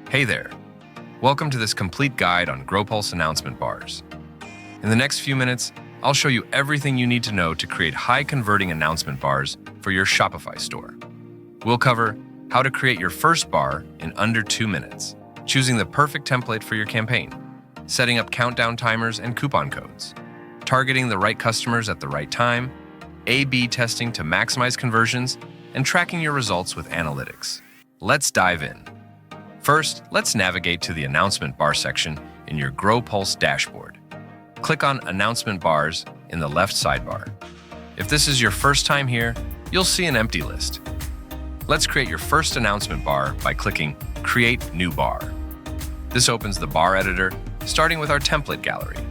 Hey there. Welcome to this complete guide on GrowPulse announcement bars. In the next few minutes, I'll show you everything you need to know to create high-converting announcement bars for your Shopify store. We'll cover how to create your first bar in under 2 minutes, choosing the perfect template for your campaign, setting up countdown timers and coupon codes, targeting the right customers at the right time, A/B testing to maximize conversions, and tracking your results with analytics. Let's dive in. First, let's navigate to the announcement bar section in your GrowPulse dashboard. Click on Announcement Bars in the left sidebar. If this is your first time here, you'll see an empty list. Let's create your first announcement bar by clicking Create New Bar. This opens the bar editor, starting with our template gallery.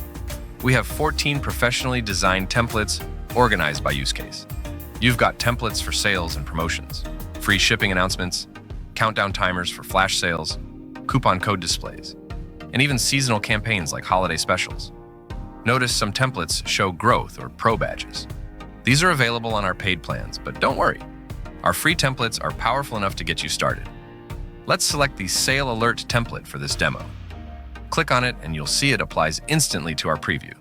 We have 14 professionally designed templates organized by use case. You've got templates for sales and promotions, free shipping announcements, countdown timers for flash sales, coupon code displays, and even seasonal campaigns like holiday specials. Notice some templates show growth or pro badges. These are available on our paid plans, but don't worry. Our free templates are powerful enough to get you started. Let's select the Sale Alert template for this demo. Click on it and you'll see it applies instantly to our preview.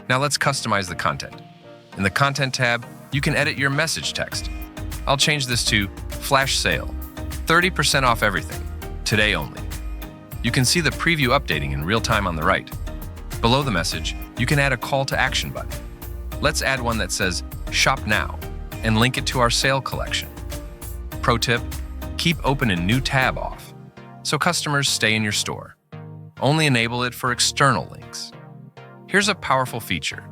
Now let's customize the content. In the Content tab, you can edit your message text. I'll change this to Flash Sale, 30% off everything, today only. You can see the preview updating in real time on the right. Below the message, you can add a call to action button. Let's add one that says Shop Now and link it to our sale collection. Pro tip, keep Open in New tab off so customers stay in your store. Only enable it for external links. Here's a powerful feature.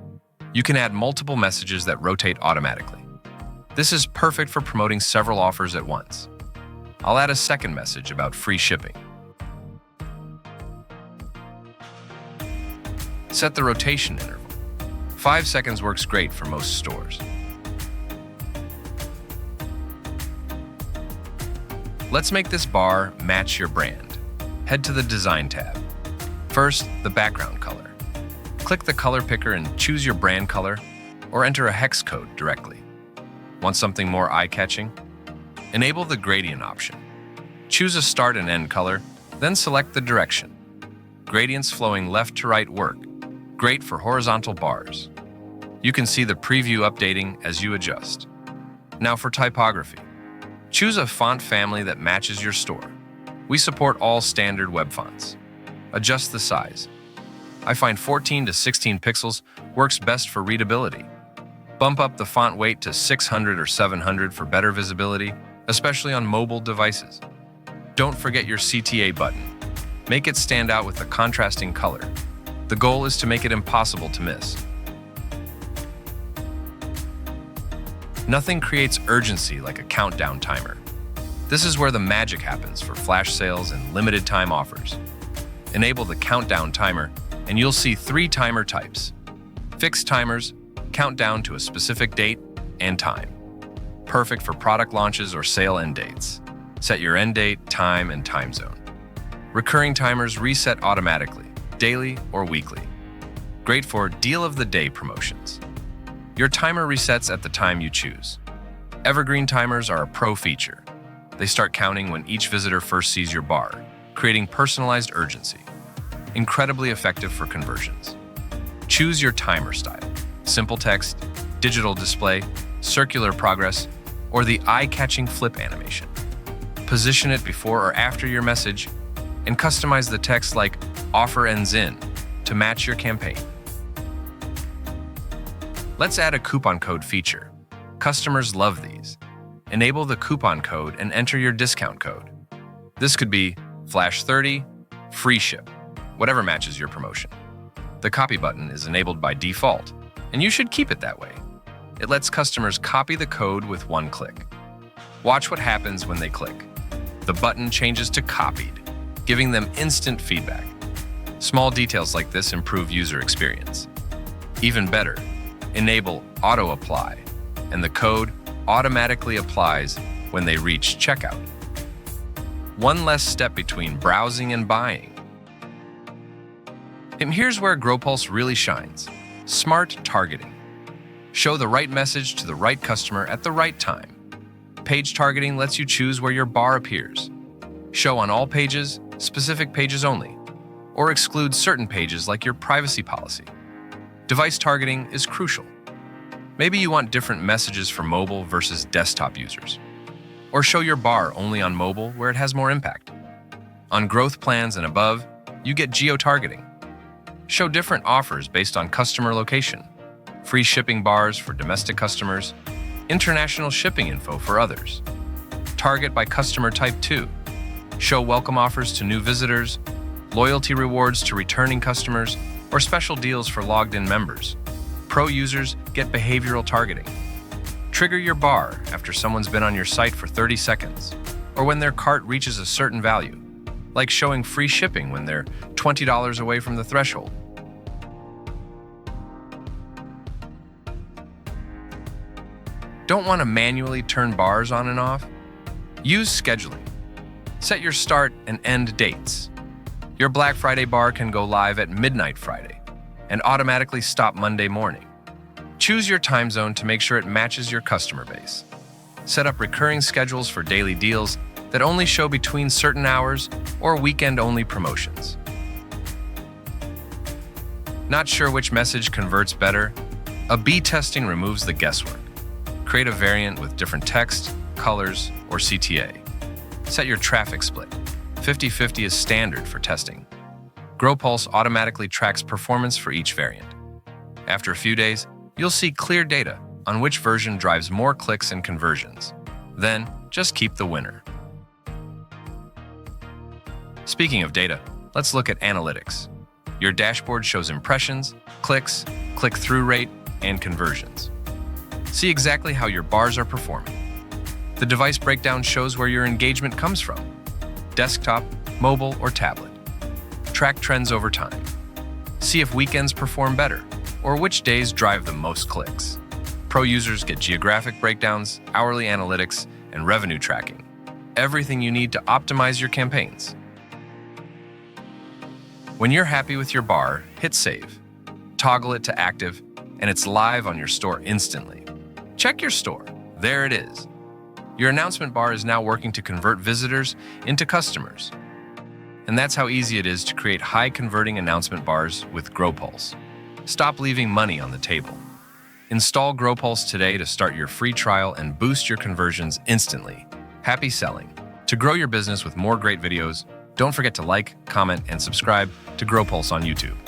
You can add multiple messages that rotate automatically. This is perfect for promoting several offers at once. I'll add a second message about free shipping. Set the rotation interval. 5 seconds works great for most stores. Let's make this bar match your brand. Head to the Design tab. First, the background color. Click the color picker and choose your brand color, or enter a hex code directly. Want something more eye-catching? Enable the gradient option. Choose a start and end color, then select the direction. Gradients flowing left to right work. Great for horizontal bars. You can see the preview updating as you adjust. Now for typography. Choose a font family that matches your store. We support all standard web fonts. Adjust the size. I find 14 to 16 pixels works best for readability. Bump up the font weight to 600 or 700 for better visibility, especially on mobile devices. Don't forget your CTA button. Make it stand out with a contrasting color. The goal is to make it impossible to miss. Nothing creates urgency like a countdown timer. This is where the magic happens for flash sales and limited time offers. Enable the countdown timer and you'll see 3 timer types. Fixed timers, count down to a specific date and time. Perfect for product launches or sale end dates. Set your end date, time, and time zone. Recurring timers reset automatically, daily or weekly. Great for deal of the day promotions. Your timer resets at the time you choose. Evergreen timers are a pro feature. They start counting when each visitor first sees your bar, creating personalized urgency. Incredibly effective for conversions. Choose your timer style. Simple text, digital display, circular progress, or the eye-catching flip animation. Position it before or after your message, and customize the text like Offer Ends In to match your campaign. Let's add a coupon code feature. Customers love these. Enable the coupon code and enter your discount code. This could be Flash 30, free ship, whatever matches your promotion. The copy button is enabled by default, and you should keep it that way. It lets customers copy the code with one click. Watch what happens when they click. The button changes to copied, giving them instant feedback. Small details like this improve user experience. Even better, enable auto apply, and the code automatically applies when they reach checkout. One less step between browsing and buying. And here's where GrowPulse really shines. Smart targeting. Show the right message to the right customer at the right time. Page targeting lets you choose where your bar appears. Show on all pages, specific pages only, or exclude certain pages like your privacy policy. Device targeting is crucial. Maybe you want different messages for mobile versus desktop users. Or show your bar only on mobile where it has more impact. On growth plans and above, you get geo-targeting. Show different offers based on customer location. Free shipping bars for domestic customers, international shipping info for others. Target by customer type too. Show welcome offers to new visitors, loyalty rewards to returning customers, or special deals for logged-in members. Pro users get behavioral targeting. Trigger your bar after someone's been on your site for 30 seconds, or when their cart reaches a certain value, like showing free shipping when they're $20 away from the threshold. Don't want to manually turn bars on and off? Use scheduling. Set your start and end dates. Your Black Friday bar can go live at midnight Friday and automatically stop Monday morning. Choose your time zone to make sure it matches your customer base. Set up recurring schedules for daily deals that only show between certain hours or weekend-only promotions. Not sure which message converts better? A/B testing removes the guesswork. Create a variant with different text, colors, or CTA. Set your traffic split. 50-50 is standard for testing. GrowPulse automatically tracks performance for each variant. After a few days, you'll see clear data on which version drives more clicks and conversions. Then, just keep the winner. Speaking of data, let's look at analytics. Your dashboard shows impressions, clicks, click-through rate, and conversions. See exactly how your bars are performing. The device breakdown shows where your engagement comes from: desktop, mobile, or tablet. Track trends over time. See if weekends perform better, or which days drive the most clicks. Pro users get geographic breakdowns, hourly analytics, and revenue tracking. Everything you need to optimize your campaigns. When you're happy with your bar, hit save. Toggle it to active, and it's live on your store instantly. Check your store. There it is. Your announcement bar is now working to convert visitors into customers. And that's how easy it is to create high-converting announcement bars with GrowPulse. Stop leaving money on the table. Install GrowPulse today to start your free trial and boost your conversions instantly. Happy selling. To grow your business with more great videos, don't forget to like, comment, and subscribe to GrowPulse on YouTube.